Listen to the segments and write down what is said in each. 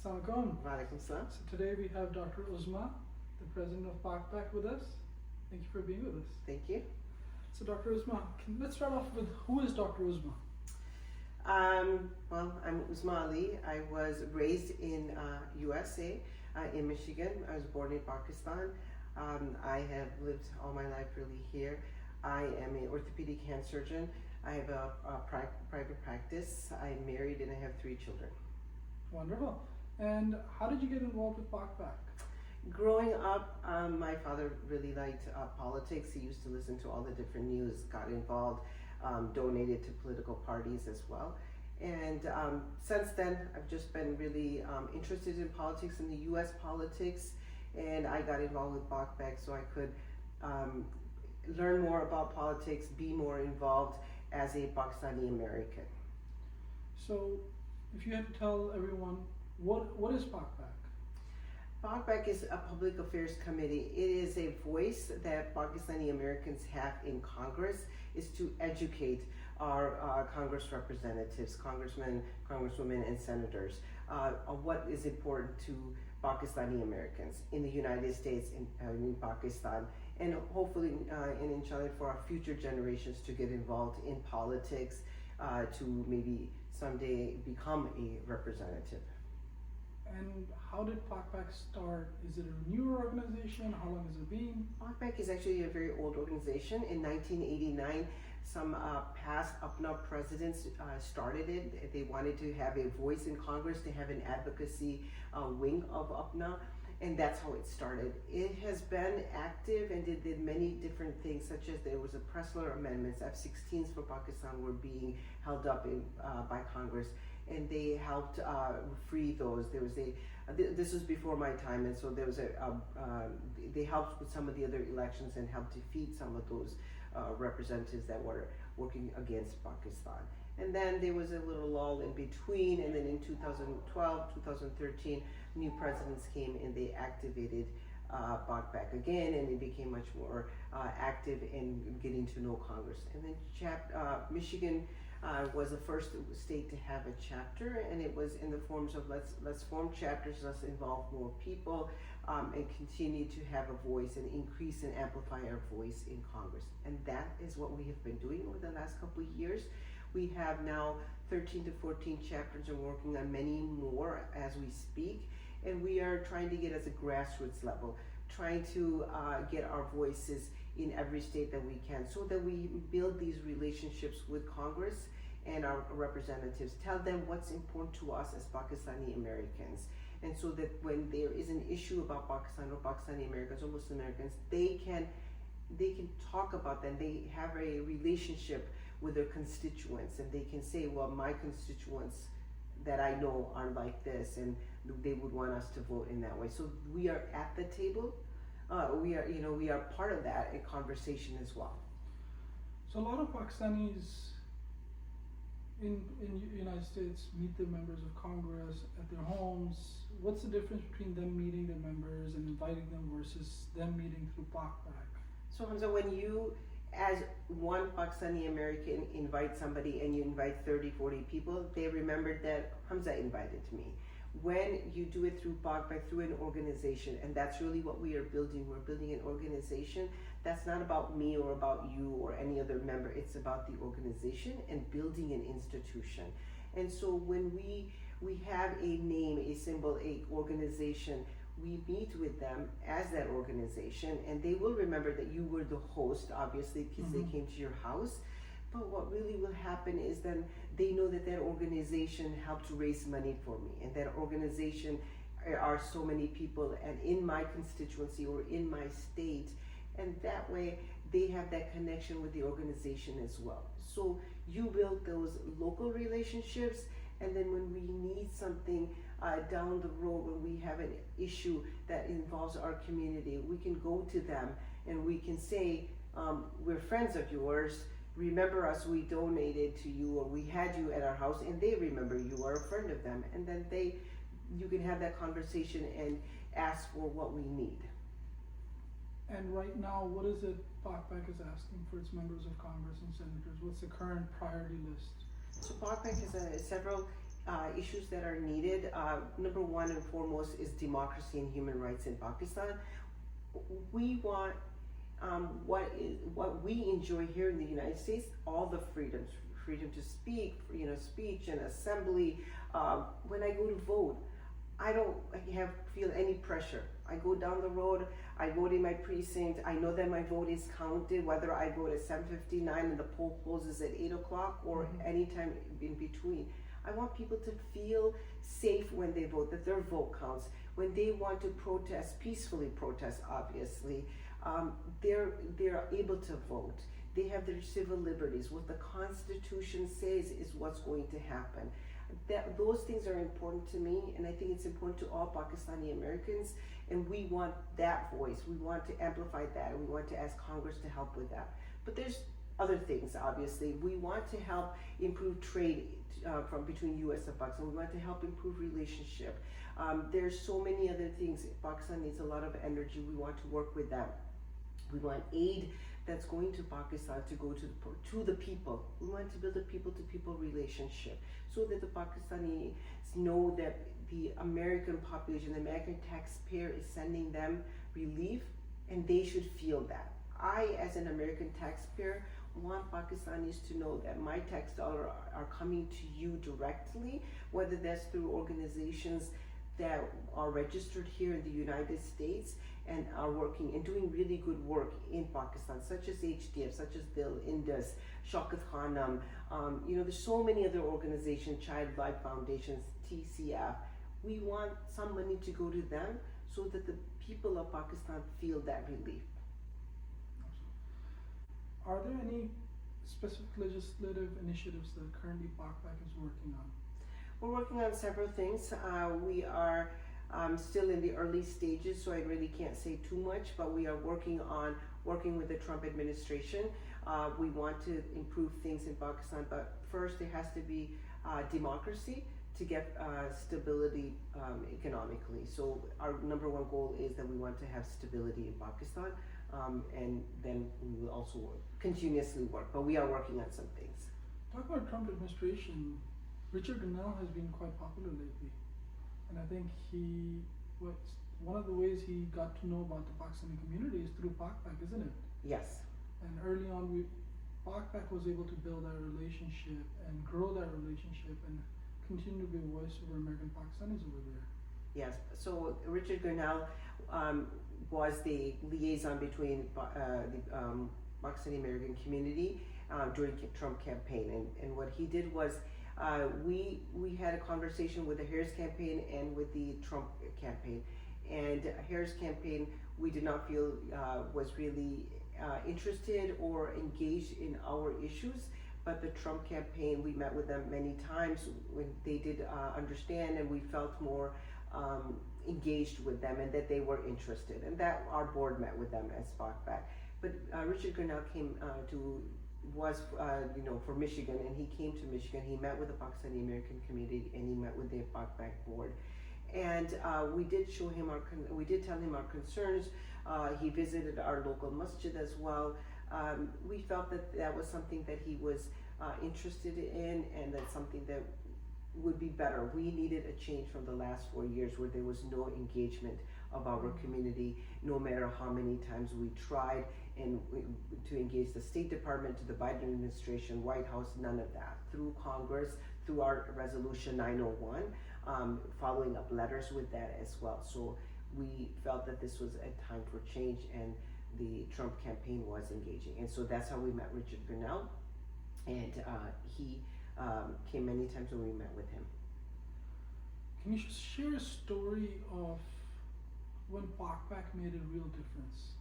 Assalamu alaikum. Walaikum salam. So today we have Dr. Uzma, the president of Pakpac, with us. Thank you for being with us. Thank you. So Dr. Uzma, let's start off with who is Dr. Uzma? Well, I'm Uzma Ali. I was raised in USA, in Michigan. I was born in Pakistan. I have lived all my life really here. I am an orthopedic hand surgeon. I have a private practice. I'm married and I have 3 children. Wonderful. And how did you get involved with Pakpac? Growing up, my father really liked politics. He used to listen to all the different news, got involved, donated to political parties as well. And since then, I've just been really interested in politics, in the U.S. politics, and I got involved with Pakpac so I could learn more about politics, be more involved as a Pakistani American. So, if you had to tell everyone, what is Pakpac? Pakpac is a public affairs committee. It is a voice that Pakistani Americans have in Congress, is to educate our Congress representatives, congressmen, congresswomen, and senators on what is important to Pakistani Americans in the United States and in Pakistan, and hopefully and inshallah for our future generations to get involved in politics, to maybe someday become a representative. And how did Pakpac start? Is it a newer organization? How long has it been? Pakpac is actually a very old organization. In 1989, some past UPNA presidents started it. They wanted to have a voice in Congress, to have an advocacy wing of UPNA, and that's how it started. It has been active and did many different things, such as there was a Pressler amendments, F-16s for Pakistan were being held up by Congress, and they helped free those. There was this was before my time, and so there was they helped with some of the other elections and helped defeat some of those representatives that were working against Pakistan. And then there was a little lull in between, and then in 2012, 2013, new presidents came and they activated Pakpac again, and it became much more active in getting to know Congress. And then Michigan was the first state to have a chapter, and it was in the forms of let's form chapters, let's involve more people, and continue to have a voice and increase and amplify our voice in Congress. And that is what we have been doing over the last couple of years. We have now 13 to 14 chapters and working on many more as we speak. And we are trying to get as a grassroots level, trying to get our voices in every state that we can, so that we build these relationships with Congress and our representatives, tell them what's important to us as Pakistani Americans. And so that when there is an issue about Pakistan or Pakistani Americans or Muslim Americans, they can talk about them. They have a relationship with their constituents, and they can say, well, my constituents that I know are like this, and they would want us to vote in that way. So we are at the table. We are part of that in conversation as well. So a lot of Pakistanis in the United States meet the members of Congress at their homes. What's the difference between them meeting their members and inviting them versus them meeting through Pakpac? So Hamza, when you, as one Pakistani American, invite somebody and you invite 30, 40 people, they remembered that Hamza invited me. When you do it through Pakpac, through an organization, and that's really what we are building. We're building an organization that's not about me or about you or any other member. It's about the organization and building an institution. And so when we have a name, a symbol, a organization, we meet with them as that organization, and they will remember that you were the host, obviously, because they came to your house. But what really will happen is then they know that that organization helped raise money for me, and that organization are so many people, and in my constituency or in my state, and that way they have that connection with the organization as well. So you build those local relationships, and then when we need something down the road, when we have an issue that involves our community, we can go to them and we can say, we're friends of yours, remember us, we donated to you, or we had you at our house, and they remember you are a friend of them, and then you can have that conversation and ask for what we need. And right now, what is it Pakpac is asking for its members of Congress and senators? What's the current priority list? So Pakpac has several issues that are needed. Number one and foremost is democracy and human rights in Pakistan. We want what we enjoy here in the United States, all the freedoms, freedom to speak, speech and assembly. When I go to vote, I don't feel any pressure. I go down the road, I vote in my precinct, I know that my vote is counted, whether I vote at 7:59 and the poll closes at 8 o'clock or anytime in between. I want people to feel safe when they vote, that their vote counts. When they want to peacefully protest, obviously, they're able to vote. They have their civil liberties. What the Constitution says is what's going to happen. Those things are important to me, and I think it's important to all Pakistani Americans, and we want that voice. We want to amplify that, and we want to ask Congress to help with that. But there's other things, obviously. We want to help improve trade from between U.S. and Pakistan. We want to help improve relationship. There's so many other things. Pakistan needs a lot of energy. We want to work with them. We want aid that's going to Pakistan to go to the people. We want to build a people-to-people relationship so that the Pakistanis know that the American population, the American taxpayer is sending them relief, and they should feel that. I, as an American taxpayer, want Pakistanis to know that my tax dollars are coming to you directly, whether that's through organizations that are registered here in the United States and are working and doing really good work in Pakistan, such as HDF, such as Dil, Indus, Shaukat Khanam. There's so many other organizations, Child Life Foundations, TCF. We want some money to go to them so that the people of Pakistan feel that relief. Are there any specific legislative initiatives that currently Pakpac is working on? We're working on several things. We are still in the early stages, so I really can't say too much, but we are working with the Trump administration. We want to improve things in Pakistan, but first there has to be democracy to get stability economically. So our number one goal is that we want to have stability in Pakistan, and then we will also continuously work, but we are working on some things. Talk about Trump administration. Richard Grenell has been quite popular lately, and I think one of the ways he got to know about the Pakistani community is through Pakpac, isn't it? Yes. And early on, Pakpac was able to build that relationship and grow that relationship and continue to be a voice for American Pakistanis over there. Yes. So Richard Grenell was the liaison between the Pakistani American community during the Trump campaign, and what he did was we had a conversation with the Harris campaign and with the Trump campaign, and Harris campaign we did not feel was really interested or engaged in our issues, but the Trump campaign, we met with them many times when they did understand, and we felt more engaged with them and that they were interested, and that our board met with them as Pakpac. But Richard Grenell for Michigan, and he came to Michigan. He met with the Pakistani American community, and he met with the Pakpac board, and we did tell him our concerns. He visited our local masjid as well. We felt that was something that he was interested in, and that's something that would be better. We needed a change from the last 4 years where there was no engagement of our community, no matter how many times we tried to engage the State Department, to the Biden administration, White House, none of that. Through Congress, through our Resolution 901, following up letters with that as well. So we felt that this was a time for change, and the Trump campaign was engaging. And so that's how we met Richard Grenell, and he came many times when we met with him. Can you just share a story of when Pakpac made a real difference?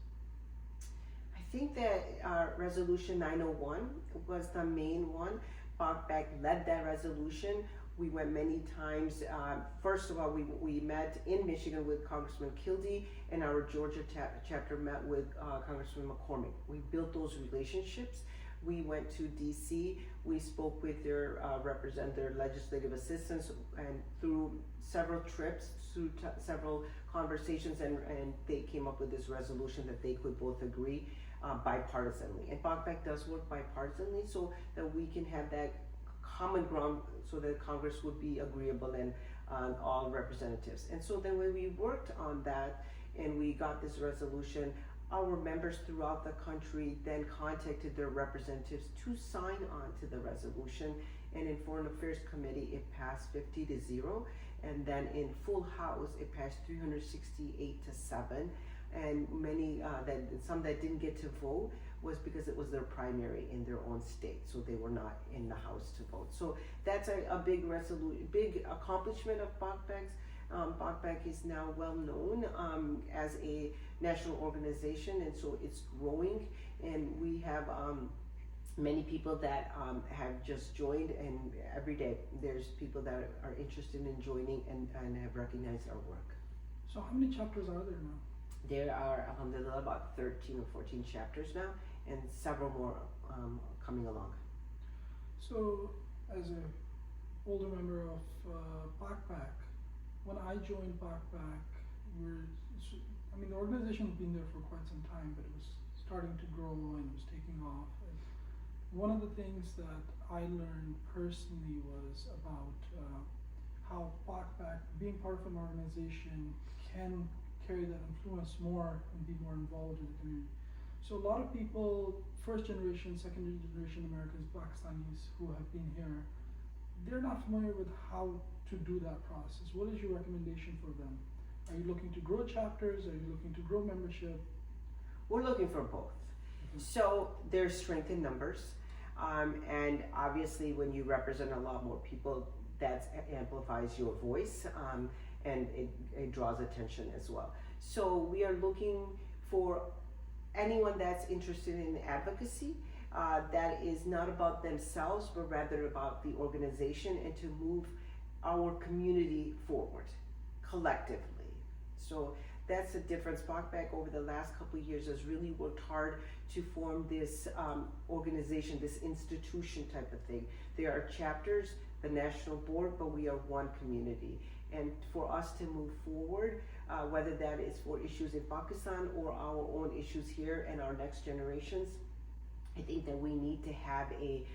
I think that Resolution 901 was the main one. Pakpac led that resolution. We went many times. First of all, we met in Michigan with Congressman Kildee, and our Georgia chapter met with Congressman McCormick. We built those relationships. We went to DC. We spoke with their legislative assistants, and through several trips, through several conversations, and they came up with this resolution that they could both agree bipartisanly. And Pakpac does work bipartisanly, so that we can have that common ground so that Congress would be agreeable and all representatives. And so then when we worked on that and we got this resolution, our members throughout the country then contacted their representatives to sign on to the resolution. And in Foreign Affairs Committee, it passed 50-0. And then in full House, it passed 368-7. And many some that didn't get to vote was because it was their primary in their own state, so they were not in the House to vote. So that's a big big accomplishment of Pakpac's. Pakpac is now well known as a national organization, and so it's growing. And we have many people that have just joined, and every day there's people that are interested in joining and have recognized our work. So how many chapters are there now? There are, alhamdulillah, about 13 or 14 chapters now, and several more coming along. So, as an older member of Pakpac, when I joined Pakpac, the organization's been there for quite some time, but it was starting to grow and it was taking off. And one of the things that I learned personally was about how Pakpac, being part of an organization, can carry that influence more and be more involved in the community. So a lot of people, first generation, second generation Americans, Pakistanis who have been here, they're not familiar with how to do that process. What is your recommendation for them? Are you looking to grow chapters? Are you looking to grow membership? We're looking for both. So there's strength in numbers, and obviously when you represent a lot more people, that amplifies your voice, and it draws attention as well. So we are looking for anyone that's interested in advocacy, that is not about themselves, but rather about the organization and to move our community forward collectively. So that's the difference. Pakpac over the last couple of years has really worked hard to form this organization, this institution type of thing. There are chapters, the national board, but we are one community. And for us to move forward, whether that is for issues in Pakistan or our own issues here and our next generations, I think that we need to have a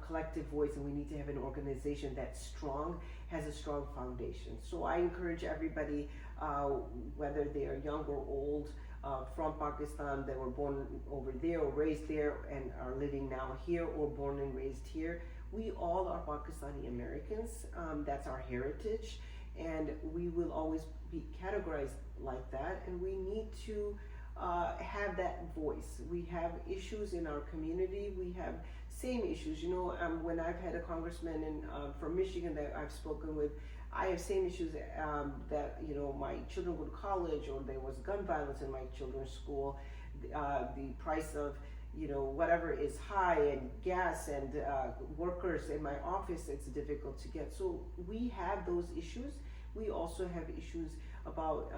collective voice, and we need to have an organization that's strong, has a strong foundation. So I encourage everybody, whether they are young or old, from Pakistan, that were born over there or raised there and are living now here, or born and raised here. We all are Pakistani Americans. That's our heritage, and we will always be categorized like that, and we need to have that voice. We have issues in our community. We have same issues. When I've had a congressman from Michigan that I've spoken with, I have same issues that, my children go to college, or there was gun violence in my children's school. The price of, whatever is high, and gas, and workers in my office, it's difficult to get. So we have those issues. We also have issues about,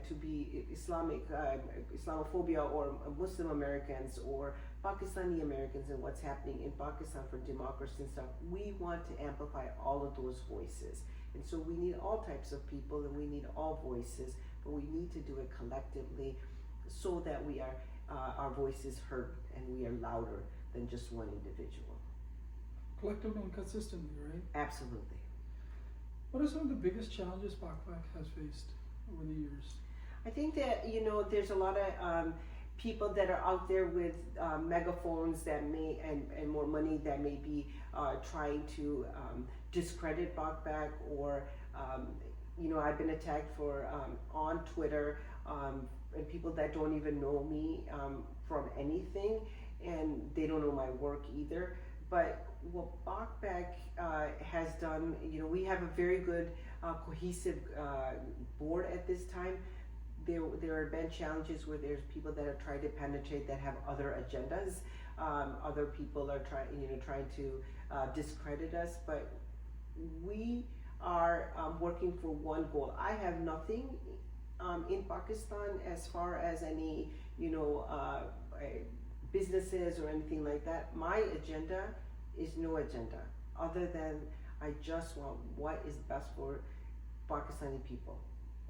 to be Islamophobia, or Muslim Americans, or Pakistani Americans, and what's happening in Pakistan for democracy and stuff. We want to amplify all of those voices. And so we need all types of people, and we need all voices, but we need to do it collectively so that we are, our voice is heard, and we are louder than just one individual. Collectively and consistently, right? Absolutely. What are some of the biggest challenges Pakpac has faced over the years? I think that, there's a lot of people that are out there with megaphones that may, and more money, that may be trying to discredit Pakpac, or, I've been attacked for on Twitter, and people that don't even know me from anything, and they don't know my work either. But what Pakpac has done, we have a very good cohesive board at this time. There have been challenges where there's people that are trying to penetrate that have other agendas. Other people are trying to discredit us, but we are working for one goal. I have nothing in Pakistan as far as any, businesses or anything like that. My agenda is no agenda other than I just want what is best for Pakistani people.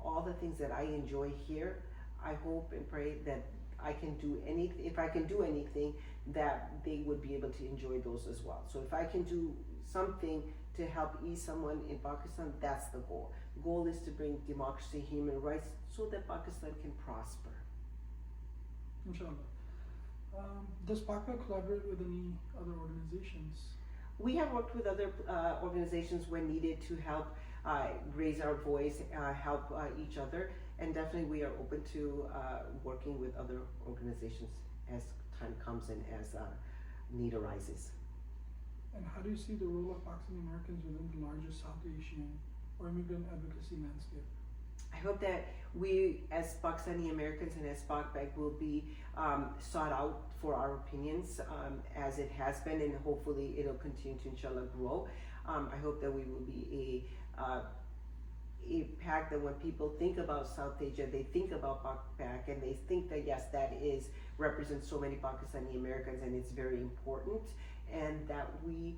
All the things that I enjoy here, I hope and pray that I can do anything, that they would be able to enjoy those as well. So if I can do something to help ease someone in Pakistan, that's the goal. The goal is to bring democracy, human rights, so that Pakistan can prosper. Inshallah. Does Pakpac collaborate with any other organizations? We have worked with other organizations when needed to help raise our voice, help each other, and definitely we are open to working with other organizations as time comes and as need arises. And how do you see the role of Pakistani Americans within the larger South Asian or immigrant advocacy landscape? I hope that we, as Pakistani Americans and as Pakpac, will be sought out for our opinions as it has been, and hopefully it'll continue to, inshallah, grow. I hope that we will be a pack that when people think about South Asia, they think about Pakpac, and they think that yes, that represents so many Pakistani Americans, and it's very important, and that we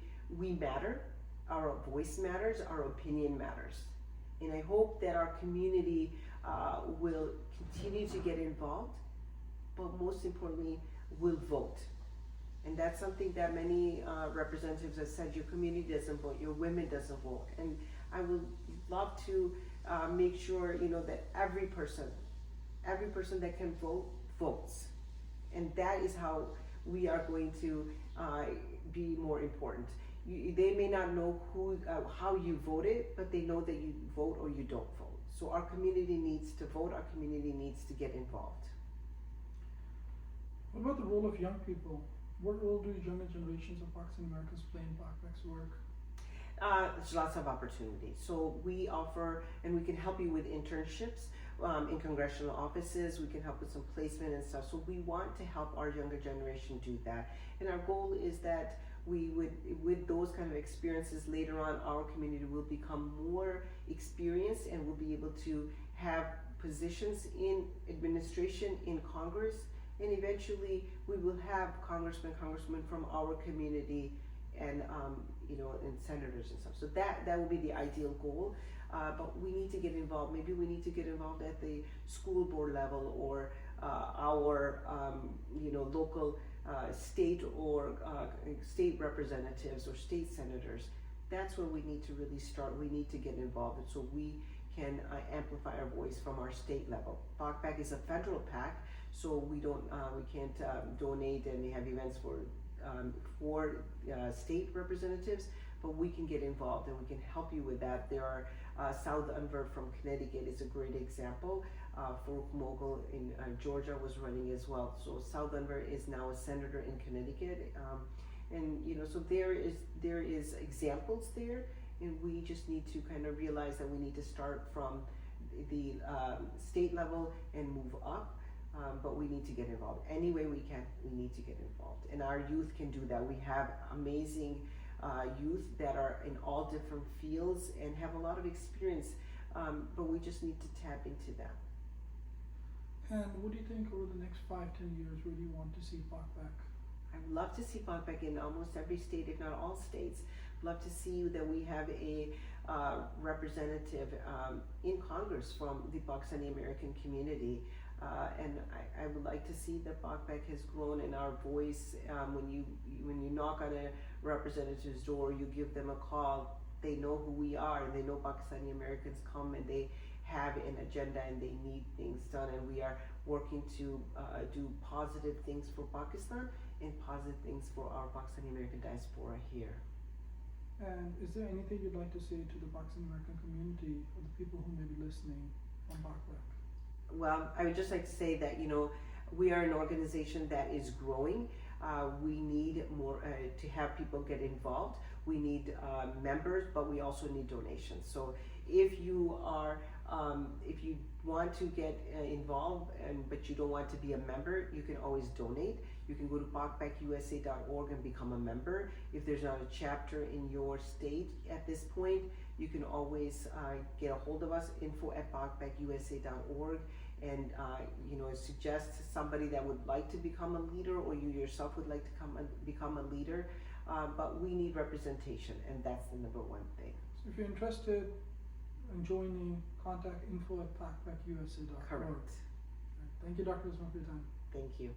matter, our voice matters, our opinion matters. And I hope that our community will continue to get involved, but most importantly, will vote. And that's something that many representatives have said, your community doesn't vote, your women doesn't vote. And I would love to make sure, that every person that can vote, votes. And that is how we are going to be more important. They may not know how you voted, but they know that you vote or you don't vote. So our community needs to vote, our community needs to get involved. What about the role of young people? What role do younger generations of Pakistani Americans play in Pakpac's work? There's lots of opportunities. So we offer, and we can help you with internships in congressional offices. We can help with some placement and stuff. So we want to help our younger generation do that. And our goal is that we would, with those kind of experiences later on, our community will become more experienced and will be able to have positions in administration, in Congress, and eventually we will have congressmen from our community, and and senators and stuff. So that will be the ideal goal. But we need to get involved. Maybe we need to get involved at the school board level, or our local state or state representatives or state senators. That's where we need to really start. We need to get involved, and so we can amplify our voice from our state level. Pakpac is a federal PAC, so we can't donate and have events for state representatives, but we can get involved and we can help you with that. There are South Unver from Connecticut is a great example. Farouk Mogul in Georgia was running as well. So South Unver is now a senator in Connecticut, and so there is examples there, and we just need to kind of realize that we need to start from the state level and move up. But we need to get involved. Any way we can, we need to get involved. And our youth can do that. We have amazing youth that are in all different fields and have a lot of experience, but we just need to tap into them. And what do you think over the next 5-10 years, where do you want to see Pakpac? I'd love to see Pakpac in almost every state, if not all states. Love to see that we have a representative in Congress from the Pakistani American community. And I would like to see that Pakpac has grown in our voice. When you knock on a representative's door, you give them a call, they know who we are, and they know Pakistani Americans come and they have an agenda and they need things done, and we are working to do positive things for Pakistan and positive things for our Pakistani American diaspora here. And is there anything you'd like to say to the Pakistani American community or the people who may be listening on Pakpac? Well, I would just like to say that, we are an organization that is growing. We need more to have people get involved. We need members, but we also need donations. So if you are, if you want to get involved, but you don't want to be a member, you can always donate. You can go to pakpacusa.org and become a member. If there's not a chapter in your state at this point, you can always get a hold of us, info@pakpacusa.org, and suggest somebody that would like to become a leader, or you yourself would like to become a leader. But we need representation, and that's the number one thing. So if you're interested in joining, contact info@pakpacusa.org. Correct. Thank you, Dr. Uzma, for your time. Thank you.